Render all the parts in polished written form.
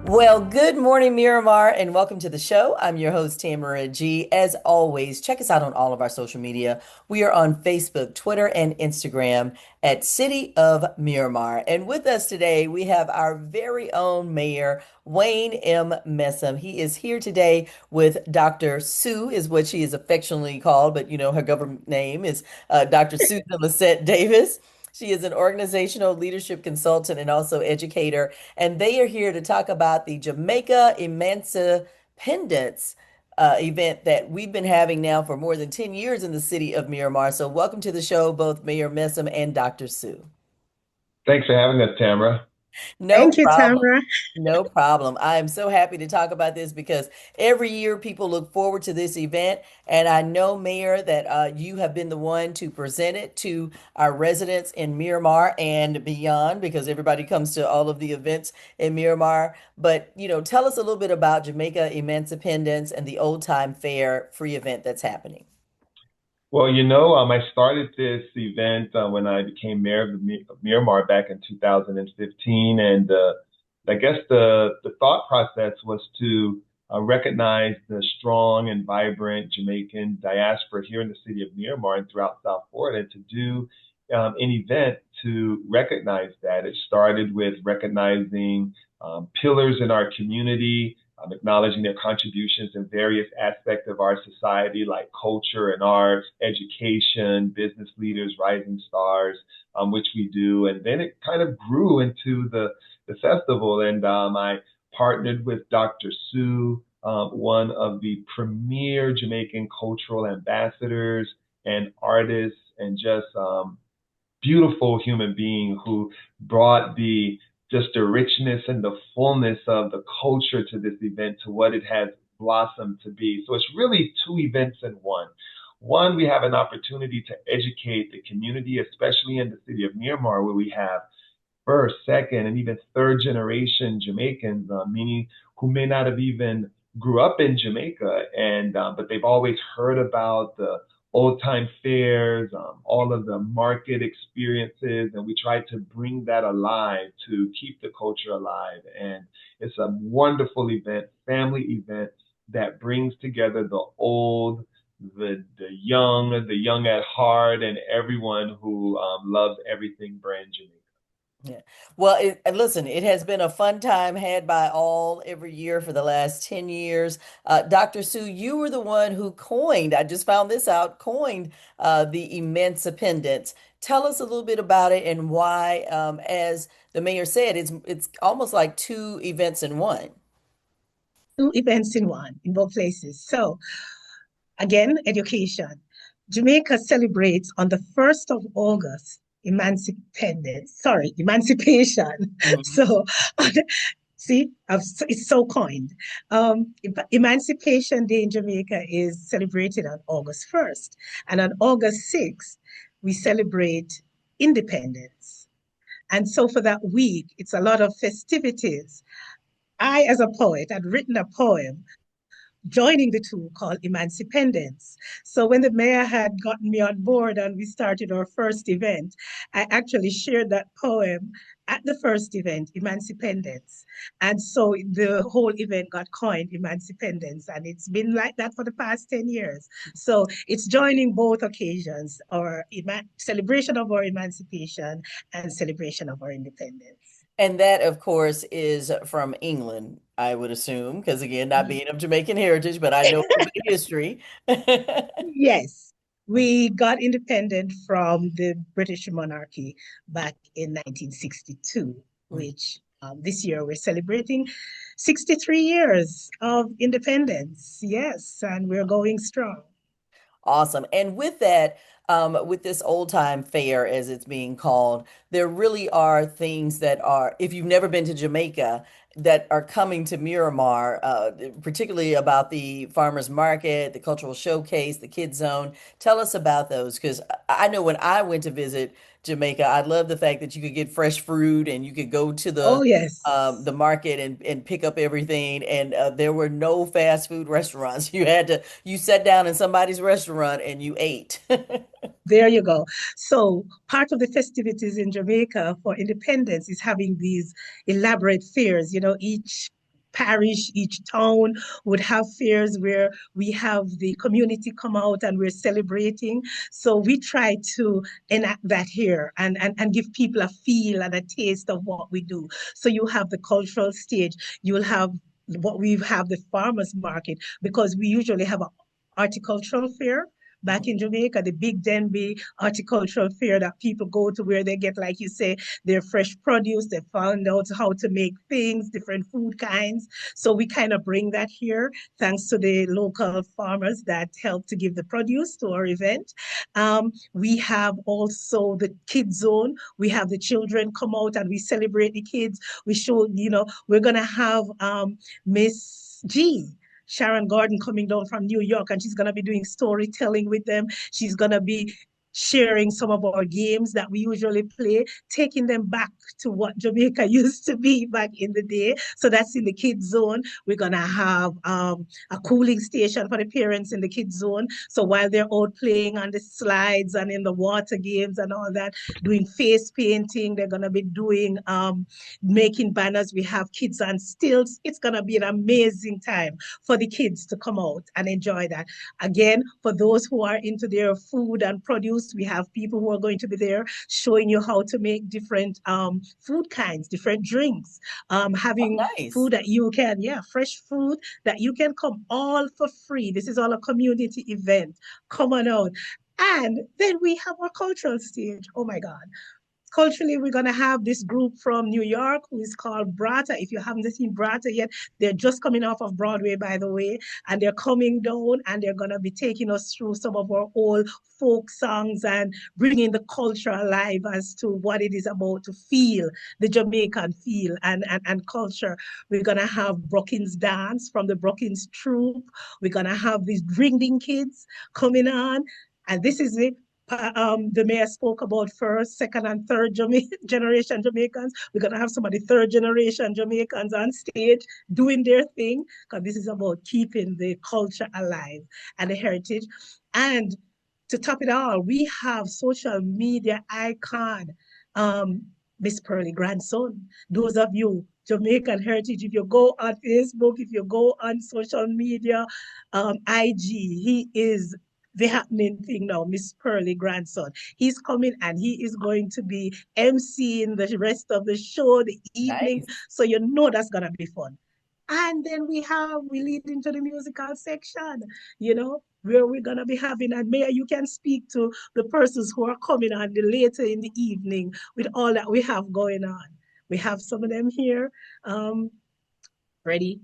Well, good morning, Miramar, and welcome to the show. I'm your host, Tamara G. As always, check us out on all of our social media. We are on Facebook, Twitter, and Instagram at City of Miramar. And with us today, we have our very own mayor, Wayne M. Messam. He is here today with Dr. Sue, is what she is affectionately called, but her government name is Dr. Susan Lissette Davis. She is an organizational leadership consultant and also educator, and they are here to talk about the Jamaica Emancipendence event that we've been having now for more than 10 years in the city of Miramar. So, welcome to the show, both Mayor Messam and Dr. Sue. Thanks for having us, Tamara. No Thank you, problem. Tamara. No problem. I am so happy to talk about this because every year people look forward to this event. And I know, Mayor, that you have been the one to present it to our residents in Miramar and beyond because everybody comes to all of the events in Miramar. But, tell us a little bit about Jamaica Emancipendence and the Old Time Fair free event that's happening. Well, I started this event when I became mayor of Miramar back in 2015, and I guess the thought process was to recognize the strong and vibrant Jamaican diaspora here in the city of Miramar and throughout South Florida, and to do an event to recognize that. It started with recognizing pillars in our community, acknowledging their contributions in various aspects of our society, like culture and arts, education, business leaders, rising stars, which we do. And then it kind of grew into the festival. And I partnered with Dr. Sue, one of the premier Jamaican cultural ambassadors and artists, and just beautiful human being who brought the just the richness and the fullness of the culture to this event, to what it has blossomed to be. So it's really two events in one. One, we have an opportunity to educate the community, especially in the city of Miramar, where we have first, second, and even third generation Jamaicans, meaning who may not have even grew up in Jamaica, and but they've always heard about the old time fairs, all of the market experiences, and we try to bring that alive to keep the culture alive. And it's a wonderful event, family event that brings together the old, the young at heart, and everyone who loves everything brand Jamaica. Yeah. Well, and listen, it has been a fun time had by all every year for the last 10 years. Dr. Sue, you were the one who coined, I just found this out, coined the Emancipendence. Tell us a little bit about it and why, as the mayor said, it's almost like two events in one. Two events in one, in both places. So, again, education. Jamaica celebrates on the 1st of August emancipation. Mhm. So, see, it's so coined. Emancipation Day in Jamaica is celebrated on August 1st. And on August 6th, we celebrate independence. And so for that week, it's a lot of festivities. I, as a poet, had written a poem joining the two called Emancipendence. So when the mayor had gotten me on board and we started our first event, I actually shared that poem at the first event, Emancipendence. And so the whole event got coined Emancipendence, and it's been like that for the past 10 years. So it's joining both occasions, our celebration of our emancipation and celebration of our independence. And that, of course, is from England, I would assume, because again, not being of Jamaican heritage, but I know the history. Yes, we got independent from the British monarchy back in 1962, which this year we're celebrating 63 years of independence. Yes, and we're going strong. Awesome. And with that, with this old time fair, as it's being called, there really are things that are, if you've never been to Jamaica, that are coming to Miramar, particularly about the farmers market, the cultural showcase, the kids zone. Tell us about those, because I know when I went to visit Jamaica, I love the fact that you could get fresh fruit and you could go to Oh, yes. the market and pick up everything. And there were no fast food restaurants. You sat down in somebody's restaurant and you ate. There you go. So, part of the festivities in Jamaica for independence is having these elaborate fairs. Each parish, each town would have fairs where we have the community come out and we're celebrating. So we try to enact that here and give people a feel and a taste of what we do. So you have the cultural stage, you'll have what we have the farmers market because we usually have a horticultural fair back in Jamaica, the Big Denby horticultural fair that people go to where they get, like you say, their fresh produce. They found out how to make things, different food kinds. So we kind of bring that here thanks to the local farmers that help to give the produce to our event. We have also the kids zone. We have the children come out and we celebrate the kids. We show, we're going to have Miss G. Sharon Gordon coming down from New York, and she's going to be doing storytelling with them. She's going to be sharing some of our games that we usually play, taking them back to what Jamaica used to be back in the day. So that's in the kids zone. We're going to have a cooling station for the parents in the kids zone. So while they're out playing on the slides and in the water games and all that, doing face painting, they're going to be doing making banners. We have kids on stills. It's going to be an amazing time for the kids to come out and enjoy that. Again, for those who are into their food and produce, we have people who are going to be there showing you how to make different food kinds, different drinks, Oh, having nice. food that you can, yeah, fresh food that you can come all for free. This is all a community event. Come on out. And then we have our cultural stage. Oh my God. Culturally, we're going to have this group from New York who is called Brata. If you haven't seen Brata yet, they're just coming off of Broadway, by the way, and they're coming down and they're going to be taking us through some of our old folk songs and bringing the culture alive as to what it is about to feel, the Jamaican feel and culture. We're going to have Brookings dance from the Brookings troupe. We're going to have these drinking kids coming on. And this is it, the mayor spoke about first, second, and third generation Jamaicans. We're going to have some of the third generation Jamaicans on stage doing their thing because this is about keeping the culture alive and the heritage. And to top it all, we have social media icon, Miss Pearly Grandson. Those of you Jamaican heritage, if you go on Facebook, if you go on social media, IG, he is the happening thing now, Miss Pearly grandson. He's coming and he is going to be emceeing the rest of the show, the evening. Nice. So that's gonna be fun. And then we lead into the musical section, where we're gonna be having, and Mayor, you can speak to the persons who are coming on the later in the evening with all that we have going on. We have some of them here. Ready?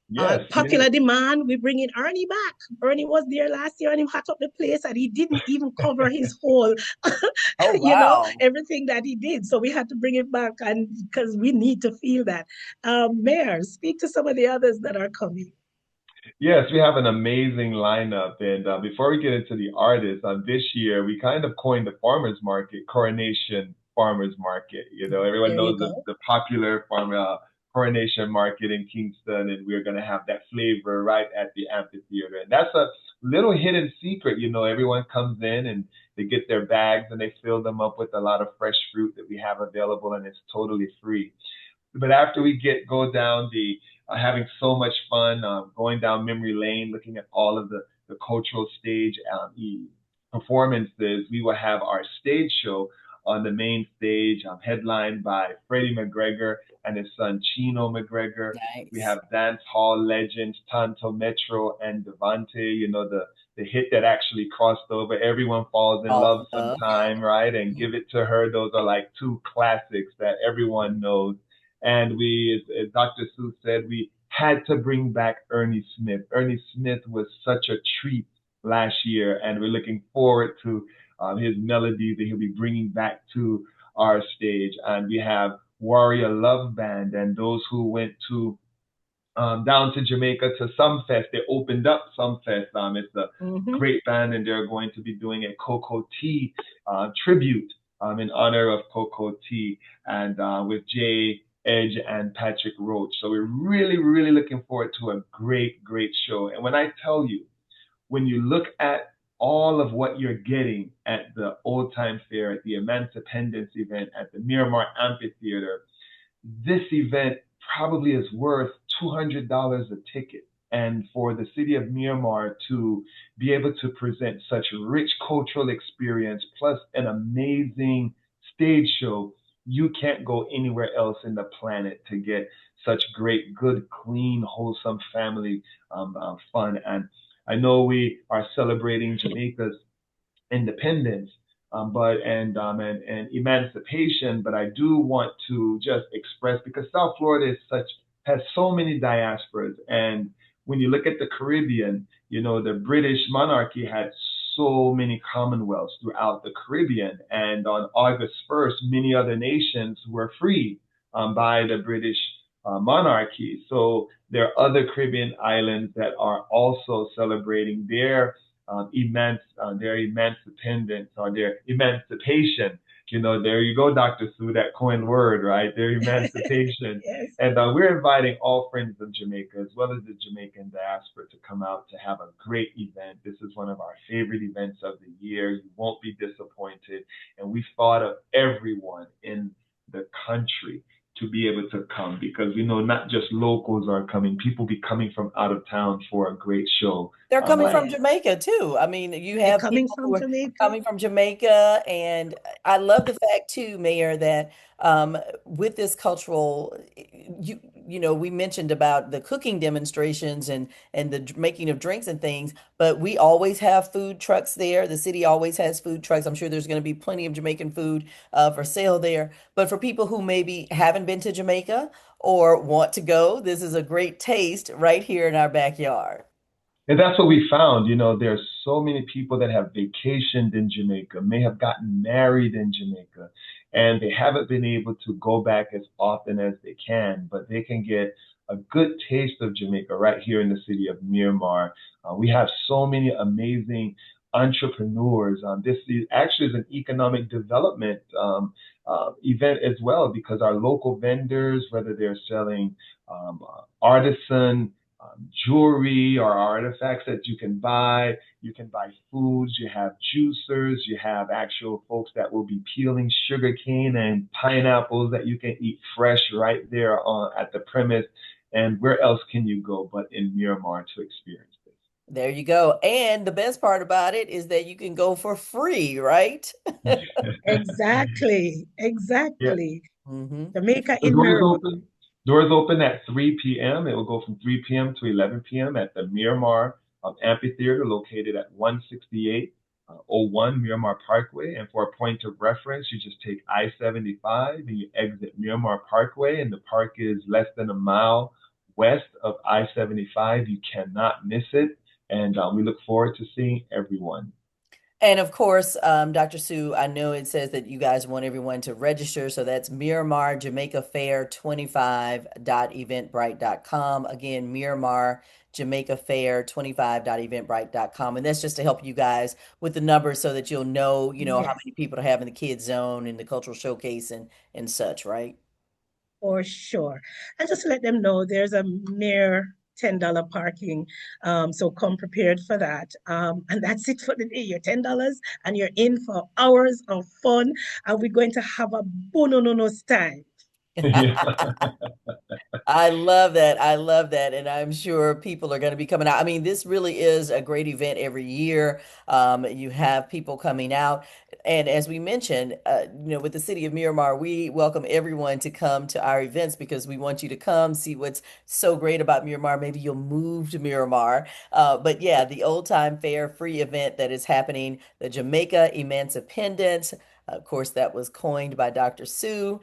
Yes, yes. Popular demand, we bring in Ernie back. Ernie was there last year and he hot up the place and he didn't even cover his whole, Oh, wow. everything that he did. So we had to bring it back and because we need to feel that. Mayor, speak to some of the others that are coming. Yes, we have an amazing lineup. And before we get into the artists, this year we kind of coined the farmers market, Coronation Farmers Market. Everyone There you knows go. the popular Coronation Market in Kingston, and we're going to have that flavor right at the amphitheater. And that's a little hidden secret. Everyone comes in and they get their bags and they fill them up with a lot of fresh fruit that we have available, and it's totally free. But after we go down the having so much fun, going down memory lane, looking at all of the cultural stage performances, we will have our stage show on the main stage, headlined by Freddie McGregor and his son Chino McGregor. We Nice. have dance hall legends Tonto Metro and Devante, the hit that actually crossed over. Everyone falls in All love in love. sometime, right? And Give It to Her. Those are like two classics that everyone knows. And as Dr. Sue said, we had to bring back Ernie Smith. Ernie Smith was such a treat last year, and we're looking forward to his melodies that he'll be bringing back to our stage. And we have Warrior Love Band, and those who went to down to Jamaica to Sumfest. They opened up Sumfest. It's a Mm-hmm. great band, and they're going to be doing a Coco T tribute in honor of Coco T and with Jay Edge and Patrick Roach. So we're really, really looking forward to a great, great show. And when I tell you, when you look at all of what you're getting at the Old Time Fair, at the Emancipendence event, at the Miramar Amphitheater, this event probably is worth $200 a ticket. And for the city of Miramar to be able to present such rich cultural experience plus an amazing stage show, you can't go anywhere else in the planet to get such great, good, clean, wholesome family fun. And I know we are celebrating Jamaica's independence, and emancipation. But I do want to just express because South Florida is such has so many diasporas, and when you look at the Caribbean, the British monarchy had so many commonwealths throughout the Caribbean, and on August 1st, many other nations were freed by the British monarchy. So there are other Caribbean islands that are also celebrating their emancipendence or their emancipation. There you go, Dr. Sue, that coined word, right? Their emancipation. Yes. And we're inviting all friends of Jamaica, as well as the Jamaican diaspora, to come out to have a great event. This is one of our favorite events of the year. You won't be disappointed. And we thought of everyone in the country to be able to come because we know not just locals are coming, people be coming from out of town for a great show They're coming like from Yes. Jamaica too. I mean, you They're have coming people who from are Jamaica. coming from Jamaica, and I love the fact too, Mayor, that with this cultural, we mentioned about the cooking demonstrations and the making of drinks and things, but we always have food trucks there. The city always has food trucks. I'm sure there's going to be plenty of Jamaican food for sale there. But for people who maybe haven't been to Jamaica or want to go, this is a great taste right here in our backyard. And that's what we found. There's so many people that have vacationed in Jamaica, may have gotten married in Jamaica, and they haven't been able to go back as often as they can, but they can get a good taste of Jamaica right here in the city of Miramar. We have so many amazing entrepreneurs. This actually is an economic development event as well because our local vendors, whether they're selling artisan jewelry or artifacts that you can buy. You can buy foods. You have juicers. You have actual folks that will be peeling sugar cane and pineapples that you can eat fresh right there at the premise. And where else can you go but in Miramar to experience There you go. And the best part about it is that you can go for free, right? this? Exactly. Yeah. Exactly. Hmm. Jamaica The in doors Miramar. open. Doors open at 3 p.m. It will go from 3 p.m. to 11 p.m. at the Miramar Amphitheater located at 16801 Miramar Parkway. And for a point of reference, you just take I-75 and you exit Miramar Parkway, and the park is less than a mile west of I-75. You cannot miss it. And we look forward to seeing everyone. And of course, Dr. Sue, I know it says that you guys want everyone to register. So that's Miramar Jamaica Fair 25.eventbrite.com. Again, Miramar Jamaica Fair 25.eventbrite.com. And that's just to help you guys with the numbers so that you'll know how Yes, many people to have in the kids zone and the cultural showcase and such, right? for sure. And just let them know there's a mere $10 parking. So come prepared for that. And that's it for the day. You're $10 and you're in for hours of fun. And we're going to have a bonononos time. Yeah. I love that. I love that. And I'm sure people are going to be coming out. I mean, this really is a great event every year. You have people coming out. And as we mentioned, with the city of Miramar, we welcome everyone to come to our events because we want you to come see what's so great about Miramar. Maybe you'll move to Miramar. But yeah, the Old Time Fair free event that is happening, the Jamaica Emancipendence. Of course, that was coined by Dr. Sue.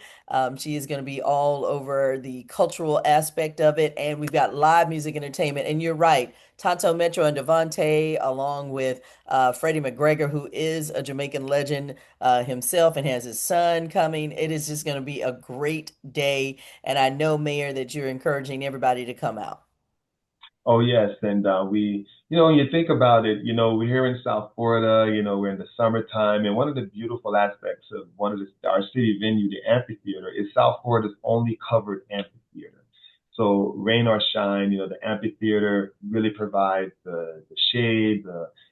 She is going to be all over the cultural aspect of it, and we've got live music entertainment. And you're right, Tonto Metro and Devontae, along with Freddie McGregor, who is a Jamaican legend himself and has his son coming. It is just going to be a great day, and I know, Mayor, that you're encouraging everybody to come out. Oh yes, and when you think about it, we're here in South Florida. We're in the summertime, and one of the beautiful aspects of our city venue, the amphitheater, is South Florida's only covered amphitheater. So rain or shine, the amphitheater really provides the shade.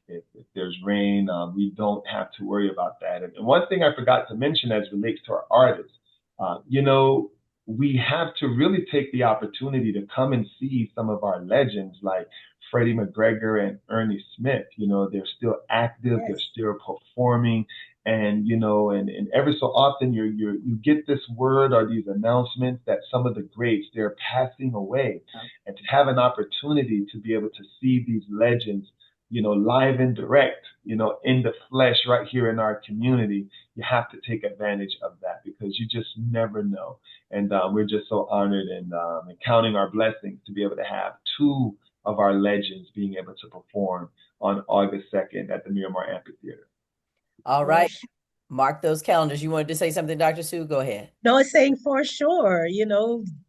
If there's rain, we don't have to worry about that. And one thing I forgot to mention as relates to our artists, uh, you know, we have to really take the opportunity to come and see some of our legends like Freddie McGregor and Ernie Smith. They're still active, they're Yes. still performing. And and every so often you get this word or these announcements that some of the greats they're passing away, and to have an opportunity to be able to see these legends, live and direct, in the flesh right here in our community, you have to take advantage of that because you just never know. And we're just so honored and counting our blessings to be able to have two of our legends being able to perform on August 2nd at the Miramar Amphitheater. All For right. sure. Mark those calendars. You wanted to say something, Dr. Sue? Go ahead. No, it's saying for sure,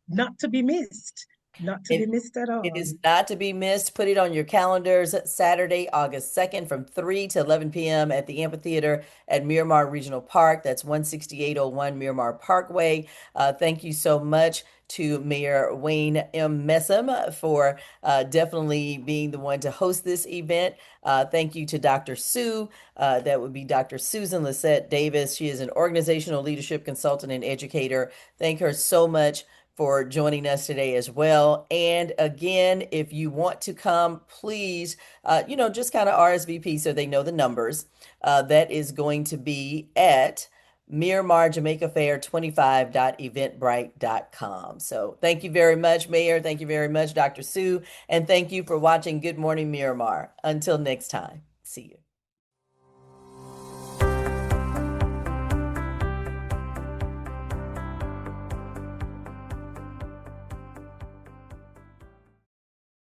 not to be missed, not to be It missed at it all. is not to be missed. Put it on your calendars. Saturday, August 2nd from 3 to 11 p.m. at the amphitheater at Miramar Regional Park. That's 16801 Miramar Parkway. Thank you so much to Mayor Wayne M. Messam for definitely being the one to host this event. Thank you to Dr. Sue. That would be Dr. Susan Lisette Davis. She is an organizational leadership consultant and educator. Thank her so much for joining us today as well. And again, if you want to come, please, just kind of RSVP so they know the numbers. That is going to be at Miramar Jamaica Fair 25.eventbrite.com. So thank you very much, Mayor. Thank you very much, Dr. Sue. And thank you for watching Good Morning Miramar. Until next time, see you.